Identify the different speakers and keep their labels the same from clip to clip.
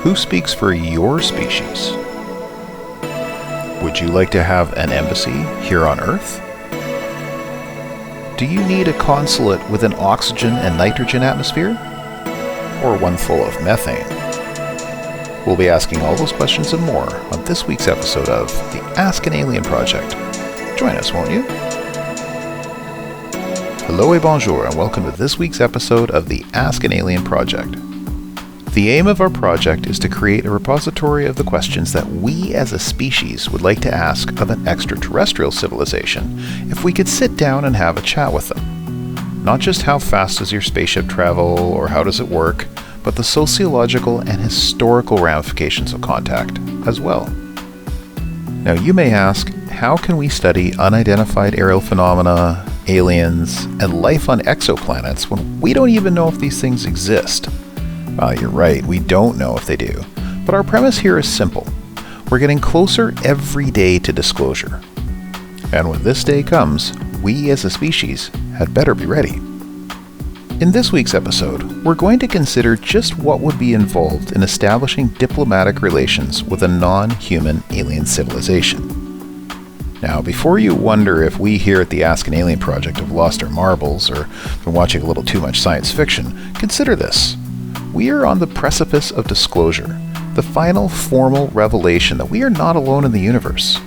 Speaker 1: Who speaks for your species? Would you like to have an embassy here on Earth? Do you need a consulate with an oxygen and nitrogen atmosphere? Or one full of methane? We'll be asking all those questions and more on this week's episode of the Ask an Alien Project. Join us, won't you? Hello et bonjour, and welcome to this week's episode of the Ask an Alien Project. The aim of our project is to create a repository of the questions that we as a species would like to ask of an extraterrestrial civilization if we could sit down and have a chat with them. Not just how fast does your spaceship travel or how does it work, but the sociological and historical ramifications of contact as well. Now you may ask, how can we study unidentified aerial phenomena, aliens, and life on exoplanets when we don't even know if these things exist? You're right, we don't know if they do. But our premise here is simple. We're getting closer every day to disclosure. And when this day comes, we as a species had better be ready. In this week's episode, we're going to consider just what would be involved in establishing diplomatic relations with a non-human alien civilization. Now, before you wonder if we here at the Ask an Alien Project have lost our marbles or been watching a little too much science fiction, consider this. We are on the precipice of disclosure, the final formal revelation that we are not alone in the universe.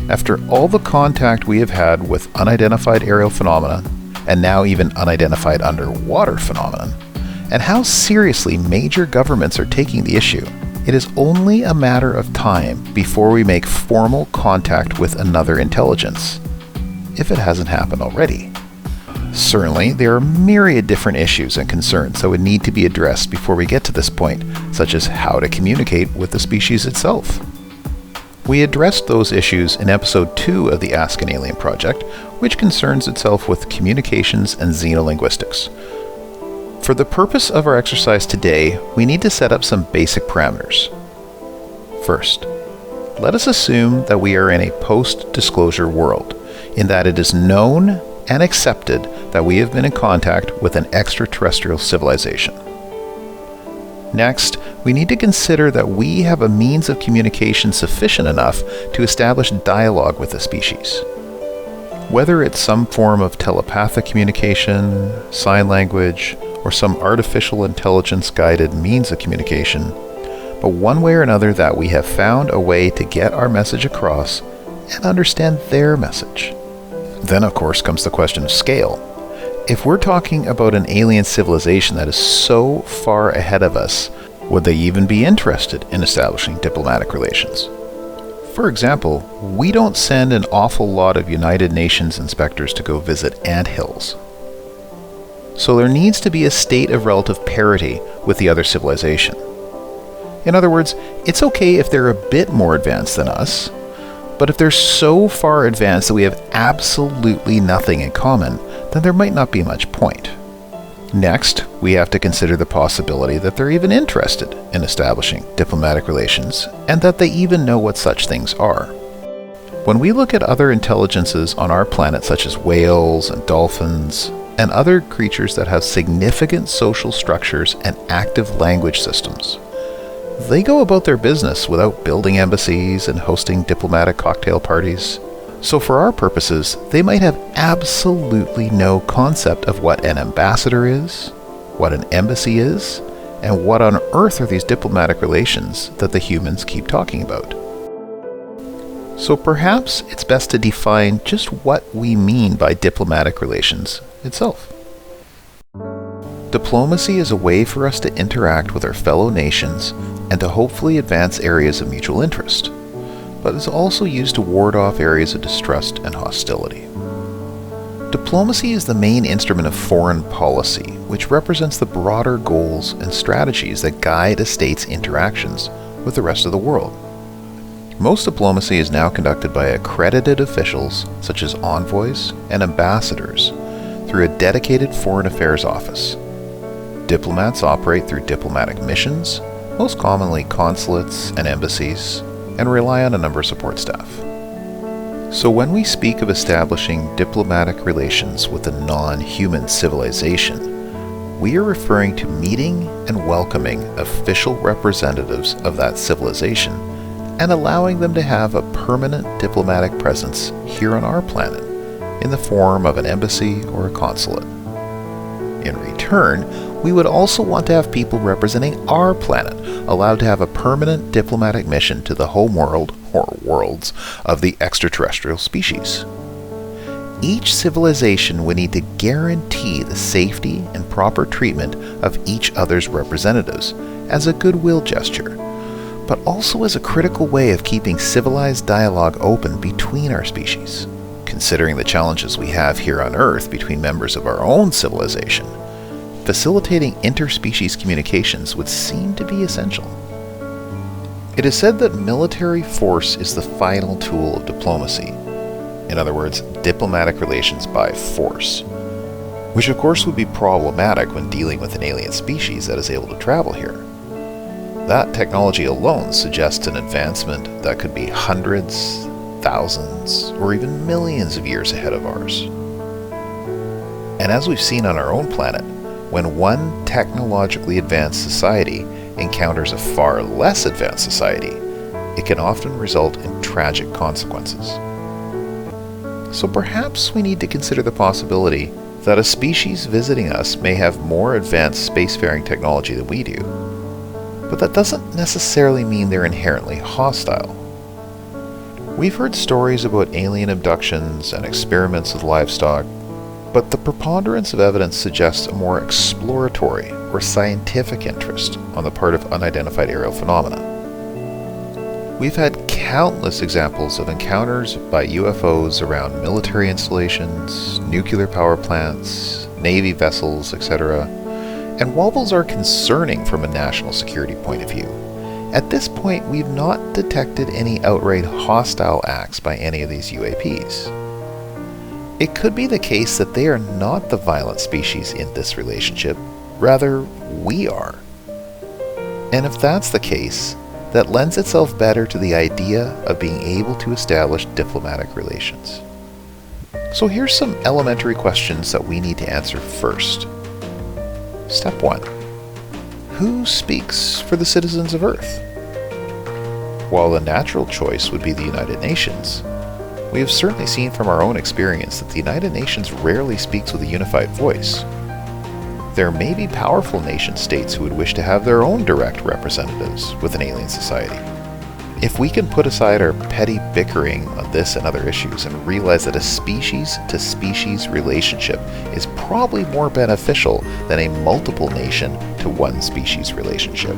Speaker 1: After all the contact we have had with unidentified aerial phenomena, and now even unidentified underwater phenomenon, and how seriously major governments are taking the issue, it is only a matter of time before we make formal contact with another intelligence, if it hasn't happened already. Certainly, there are myriad different issues and concerns that would need to be addressed before we get to this point, such as how to communicate with the species itself. We addressed those issues in episode 2 of the Ask an Alien Project, which concerns itself with communications and xenolinguistics. For the purpose of our exercise today, we need to set up some basic parameters. First, let us assume that we are in a post-disclosure world, in that it is known and accepted that we have been in contact with an extraterrestrial civilization. Next, we need to consider that we have a means of communication sufficient enough to establish dialogue with the species. Whether it's some form of telepathic communication, sign language, or some artificial intelligence-guided means of communication, but one way or another that we have found a way to get our message across and understand their message. Then, of course, comes the question of scale. If we're talking about an alien civilization that is so far ahead of us, would they even be interested in establishing diplomatic relations? For example, we don't send an awful lot of United Nations inspectors to go visit anthills. So there needs to be a state of relative parity with the other civilization. In other words, it's okay if they're a bit more advanced than us, but if they're so far advanced that we have absolutely nothing in common, then there might not be much point. Next, we have to consider the possibility that they're even interested in establishing diplomatic relations, and that they even know what such things are. When we look at other intelligences on our planet, such as whales and dolphins, and other creatures that have significant social structures and active language systems, they go about their business without building embassies and hosting diplomatic cocktail parties. So for our purposes, they might have absolutely no concept of what an ambassador is, what an embassy is, and what on earth are these diplomatic relations that the humans keep talking about. So perhaps it's best to define just what we mean by diplomatic relations itself. Diplomacy is a way for us to interact with our fellow nations and to hopefully advance areas of mutual interest, but is also used to ward off areas of distrust and hostility. Diplomacy is the main instrument of foreign policy, which represents the broader goals and strategies that guide a state's interactions with the rest of the world. Most diplomacy is now conducted by accredited officials, such as envoys and ambassadors, through a dedicated foreign affairs office. Diplomats operate through diplomatic missions, most commonly consulates and embassies, and rely on a number of support staff. So when we speak of establishing diplomatic relations with a non-human civilization, we are referring to meeting and welcoming official representatives of that civilization and allowing them to have a permanent diplomatic presence here on our planet in the form of an embassy or a consulate. In return, we would also want to have people representing our planet allowed to have a permanent diplomatic mission to the home world or worlds of the extraterrestrial species. Each civilization would need to guarantee the safety and proper treatment of each other's representatives as a goodwill gesture, but also as a critical way of keeping civilized dialogue open between our species. Considering the challenges we have here on Earth between members of our own civilization, facilitating interspecies communications would seem to be essential. It is said that military force is the final tool of diplomacy. In other words, diplomatic relations by force, which of course would be problematic when dealing with an alien species that is able to travel here. That technology alone suggests an advancement that could be hundreds, thousands, or even millions of years ahead of ours. And as we've seen on our own planet, when one technologically advanced society encounters a far less advanced society, it can often result in tragic consequences. So perhaps we need to consider the possibility that a species visiting us may have more advanced spacefaring technology than we do, but that doesn't necessarily mean they're inherently hostile. We've heard stories about alien abductions and experiments with livestock, but the preponderance of evidence suggests a more exploratory or scientific interest on the part of unidentified aerial phenomena. We've had countless examples of encounters by UFOs around military installations, nuclear power plants, Navy vessels, etc. And while those are concerning from a national security point of view, at this point we've not detected any outright hostile acts by any of these UAPs. It could be the case that they are not the violent species in this relationship, rather we are. And if that's the case, that lends itself better to the idea of being able to establish diplomatic relations. So here's some elementary questions that we need to answer first. Step 1. Who speaks for the citizens of Earth? While the natural choice would be the United Nations, we have certainly seen from our own experience that the United Nations rarely speaks with a unified voice. There may be powerful nation-states who would wish to have their own direct representatives with an alien society. If we can put aside our petty bickering on this and other issues and realize that a species-to-species relationship is probably more beneficial than a multiple nation-to-one species relationship,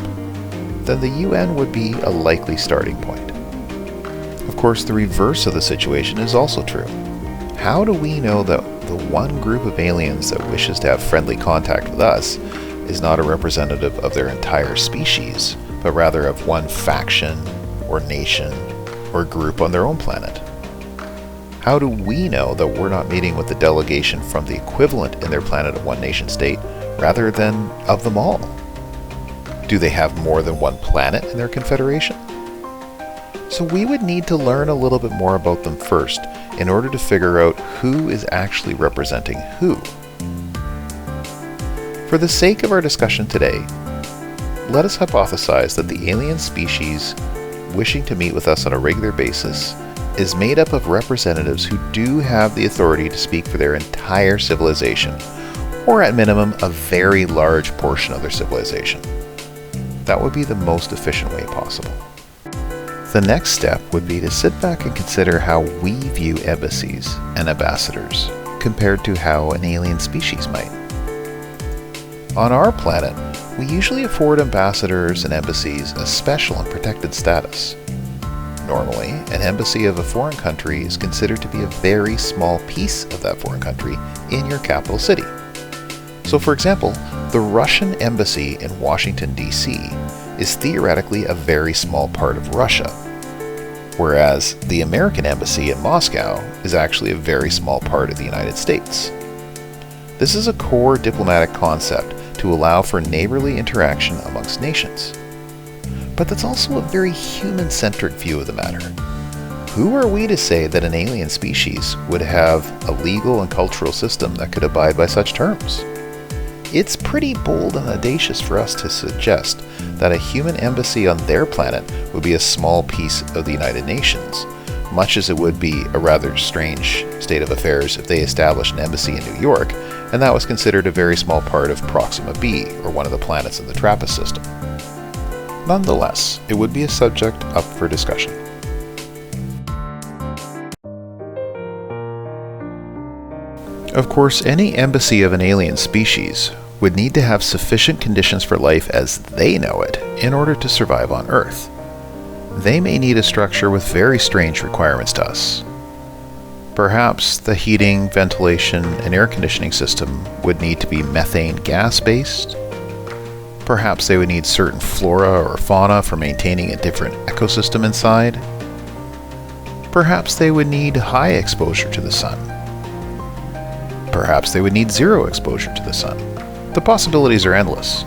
Speaker 1: then the UN would be a likely starting point. Of course, the reverse of the situation is also true. How do we know that the one group of aliens that wishes to have friendly contact with us is not a representative of their entire species, but rather of one faction, or nation, or group on their own planet? How do we know that we're not meeting with the delegation from the equivalent in their planet of one nation state, rather than of them all? Do they have more than one planet in their confederation? So we would need to learn a little bit more about them first in order to figure out who is actually representing who. For the sake of our discussion today, let us hypothesize that the alien species wishing to meet with us on a regular basis is made up of representatives who do have the authority to speak for their entire civilization, or at minimum a very large portion of their civilization. That would be the most efficient way possible. The next step would be to sit back and consider how we view embassies and ambassadors compared to how an alien species might. On our planet, we usually afford ambassadors and embassies a special and protected status. Normally, an embassy of a foreign country is considered to be a very small piece of that foreign country in your capital city. So for example, the Russian embassy in Washington, D.C. is theoretically a very small part of Russia, whereas the American embassy in Moscow is actually a very small part of the United States. This is a core diplomatic concept to allow for neighborly interaction amongst nations. But that's also a very human-centric view of the matter. Who are we to say that an alien species would have a legal and cultural system that could abide by such terms? it's pretty bold and audacious for us to suggest that a human embassy on their planet would be a small piece of the United Nations, much as it would be a rather strange state of affairs if they established an embassy in New York and that was considered a very small part of Proxima b, or one of the planets in the TRAPPIST system. Nonetheless, it would be a subject up for discussion. Of course, any embassy of an alien species would need to have sufficient conditions for life as they know it in order to survive on Earth. They may need a structure with very strange requirements to us. Perhaps the heating, ventilation, and air conditioning system would need to be methane gas-based. Perhaps they would need certain flora or fauna for maintaining a different ecosystem inside. Perhaps they would need high exposure to the sun. Perhaps they would need zero exposure to the sun. The possibilities are endless.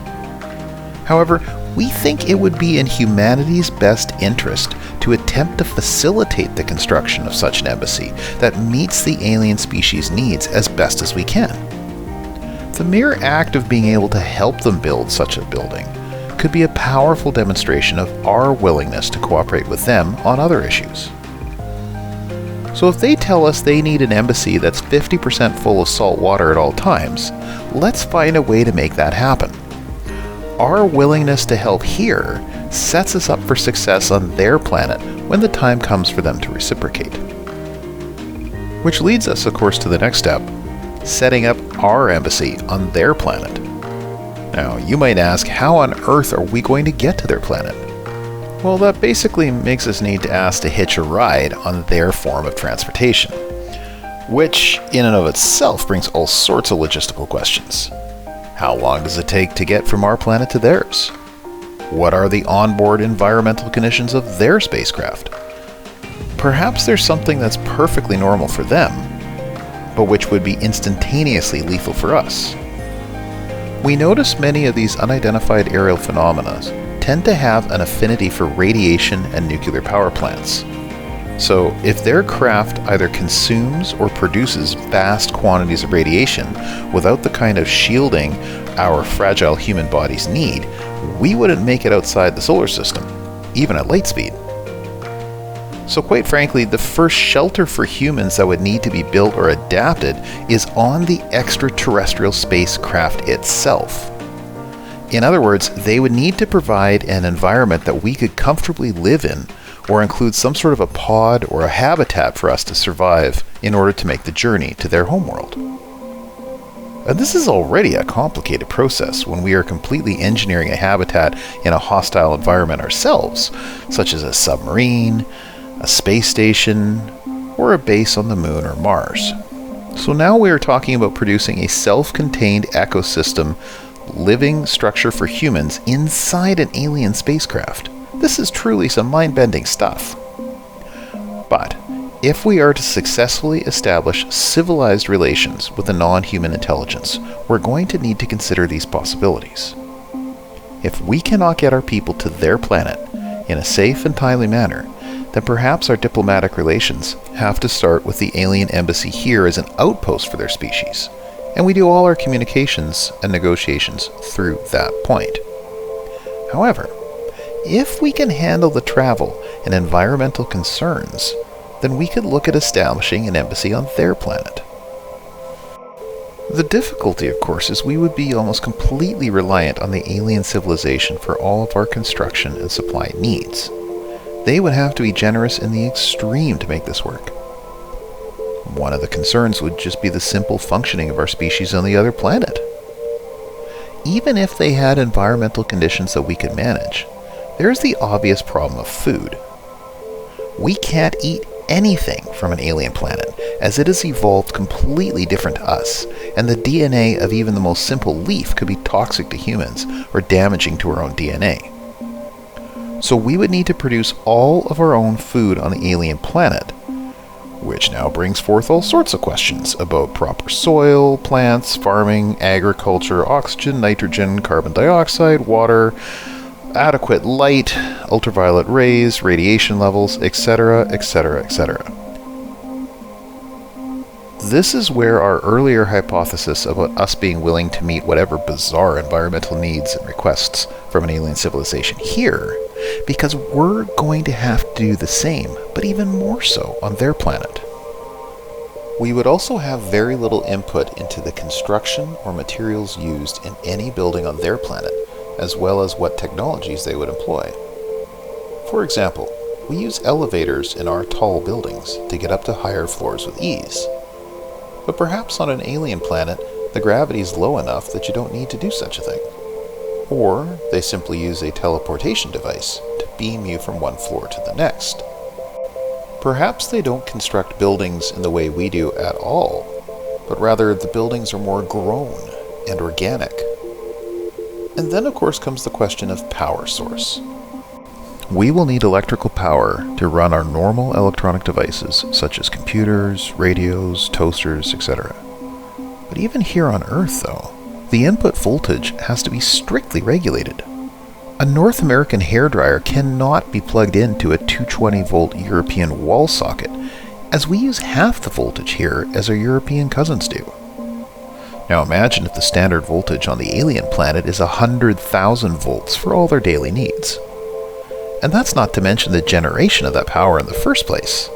Speaker 1: However, we think it would be in humanity's best interest to attempt to facilitate the construction of such an embassy that meets the alien species' needs as best as we can. The mere act of being able to help them build such a building could be a powerful demonstration of our willingness to cooperate with them on other issues. So if they tell us they need an embassy that's 50% full of salt water at all times, let's find a way to make that happen. Our willingness to help here sets us up for success on their planet when the time comes for them to reciprocate. Which leads us, of course, to the next step, setting up our embassy on their planet. Now, you might ask, how on earth are we going to get to their planet? Well, that basically makes us need to ask to hitch a ride on their form of transportation, which in and of itself brings all sorts of logistical questions. How long does it take to get from our planet to theirs? What are the onboard environmental conditions of their spacecraft? Perhaps there's something that's perfectly normal for them, but which would be instantaneously lethal for us. We notice many of these unidentified aerial phenomena tend to have an affinity for radiation and nuclear power plants. So if their craft either consumes or produces vast quantities of radiation without the kind of shielding our fragile human bodies need, we wouldn't make it outside the solar system, even at light speed. So quite frankly, the first shelter for humans that would need to be built or adapted is on the extraterrestrial spacecraft itself. In other words, they would need to provide an environment that we could comfortably live in, or include some sort of a pod or a habitat for us to survive in order to make the journey to their homeworld. And this is already a complicated process when we are completely engineering a habitat in a hostile environment ourselves, such as a submarine, a space station, or a base on the Moon or Mars. So now we are talking about producing a self-contained ecosystem living structure for humans inside an alien spacecraft. This is truly some mind-bending stuff. But if we are to successfully establish civilized relations with a non-human intelligence, we're going to need to consider these possibilities. If we cannot get our people to their planet in a safe and timely manner, then perhaps our diplomatic relations have to start with the alien embassy here as an outpost for their species, and we do all our communications and negotiations through that point. However, if we can handle the travel and environmental concerns, then we could look at establishing an embassy on their planet. The difficulty, of course, is we would be almost completely reliant on the alien civilization for all of our construction and supply needs. They would have to be generous in the extreme to make this work. One of the concerns would just be the simple functioning of our species on the other planet. Even if they had environmental conditions that we could manage, there's the obvious problem of food. We can't eat anything from an alien planet, as it has evolved completely different to us, and the DNA of even the most simple leaf could be toxic to humans or damaging to our own DNA. So we would need to produce all of our own food on the alien planet, which now brings forth all sorts of questions about proper soil, plants, farming, agriculture, oxygen, nitrogen, carbon dioxide, water, adequate light, ultraviolet rays, radiation levels, etc., etc., etc. This is where our earlier hypothesis about us being willing to meet whatever bizarre environmental needs and requests from an alien civilization here, because we're going to have to do the same, but even more so on their planet. We would also have very little input into the construction or materials used in any building on their planet, as well as what technologies they would employ. For example, we use elevators in our tall buildings to get up to higher floors with ease. But perhaps on an alien planet, the gravity is low enough that you don't need to do such a thing. Or they simply use a teleportation device to beam you from one floor to the next. Perhaps they don't construct buildings in the way we do at all, but rather the buildings are more grown and organic. And then of course comes the question of power source. We will need electrical power to run our normal electronic devices such as computers, radios, toasters, etc. But even here on Earth though, the input voltage has to be strictly regulated. A North American hairdryer cannot be plugged into a 220-volt European wall socket, as we use half the voltage here as our European cousins do. Now imagine if the standard voltage on the alien planet is 100,000 volts for all their daily needs. And that's not to mention the generation of that power in the first place.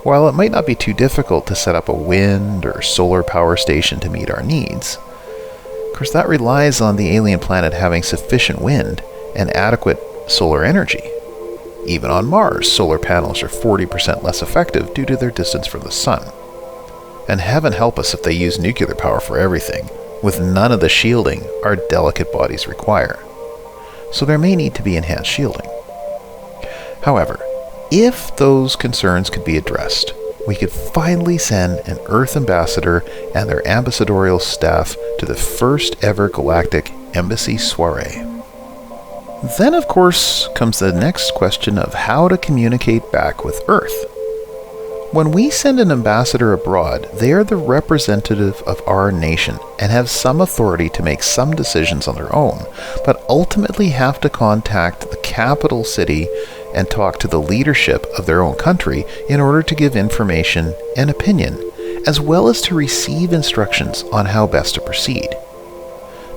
Speaker 1: While it might not be too difficult to set up a wind or solar power station to meet our needs, of course that relies on the alien planet having sufficient wind and adequate solar energy. Even on Mars, solar panels are 40% less effective due to their distance from the sun. And heaven help us if they use nuclear power for everything, with none of the shielding our delicate bodies require. So there may need to be enhanced shielding. However, if those concerns could be addressed, we could finally send an Earth ambassador and their ambassadorial staff to the first ever galactic embassy soiree. Then of course comes the next question of how to communicate back with Earth. When we send an ambassador abroad, they are the representative of our nation and have some authority to make some decisions on their own, but ultimately have to contact the capital city and talk to the leadership of their own country in order to give information and opinion, as well as to receive instructions on how best to proceed.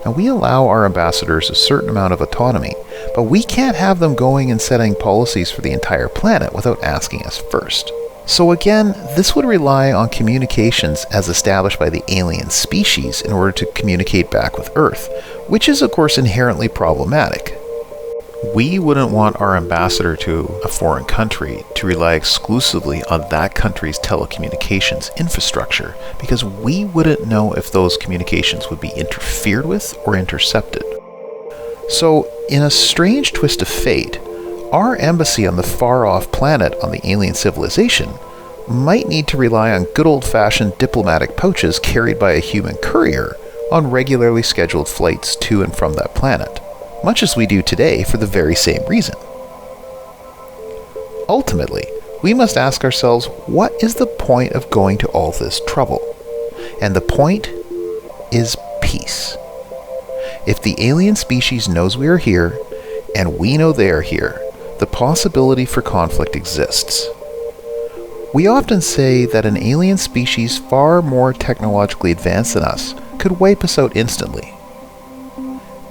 Speaker 1: Now we allow our ambassadors a certain amount of autonomy, but we can't have them going and setting policies for the entire planet without asking us first. So again, this would rely on communications as established by the alien species in order to communicate back with Earth, which is of course inherently problematic. We wouldn't want our ambassador to a foreign country to rely exclusively on that country's telecommunications infrastructure, because we wouldn't know if those communications would be interfered with or intercepted. So, in a strange twist of fate, our embassy on the far-off planet on the alien civilization might need to rely on good old-fashioned diplomatic pouches carried by a human courier on regularly scheduled flights to and from that planet, much as we do today for the very same reason. Ultimately, we must ask ourselves, what is the point of going to all this trouble? And the point is peace. If the alien species knows we are here, and we know they are here, the possibility for conflict exists. We often say that an alien species far more technologically advanced than us could wipe us out instantly.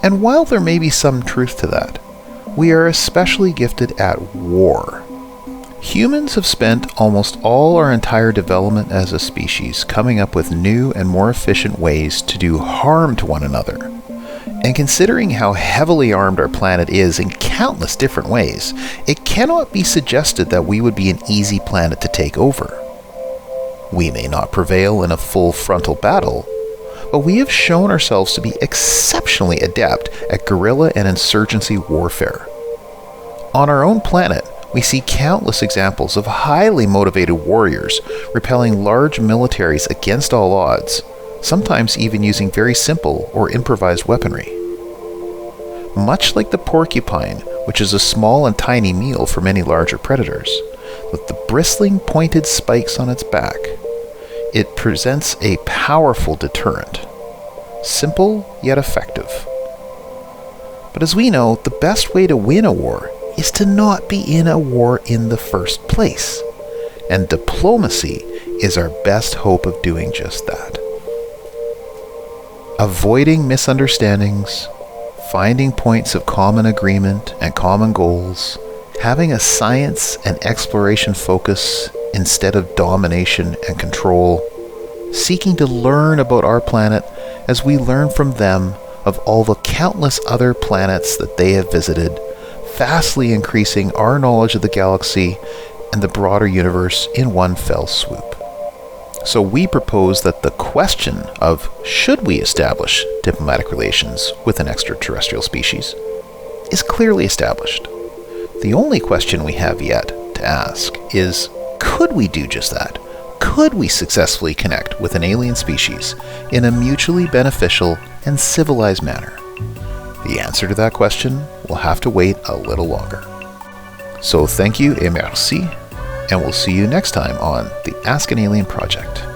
Speaker 1: And while there may be some truth to that, we are especially gifted at war. Humans have spent almost all our entire development as a species coming up with new and more efficient ways to do harm to one another. And considering how heavily armed our planet is in countless different ways, it cannot be suggested that we would be an easy planet to take over. We may not prevail in a full frontal battle, but we have shown ourselves to be exceptionally adept at guerrilla and insurgency warfare. On our own planet, we see countless examples of highly motivated warriors repelling large militaries against all odds, sometimes even using very simple or improvised weaponry. Much like the porcupine, which is a small and tiny meal for many larger predators, with the bristling pointed spikes on its back, it presents a powerful deterrent. Simple yet effective. But as we know, the best way to win a war is to not be in a war in the first place. And diplomacy is our best hope of doing just that. Avoiding misunderstandings, finding points of common agreement and common goals, having a science and exploration focus instead of domination and control, seeking to learn about our planet as we learn from them of all the countless other planets that they have visited, vastly increasing our knowledge of the galaxy and the broader universe in one fell swoop. So we propose that the question of should we establish diplomatic relations with an extraterrestrial species is clearly established. The only question we have yet to ask is, could we do just that? Could we successfully connect with an alien species in a mutually beneficial and civilized manner? The answer to that question will have to wait a little longer. So thank you et merci, and we'll see you next time on the Ask an Alien Project.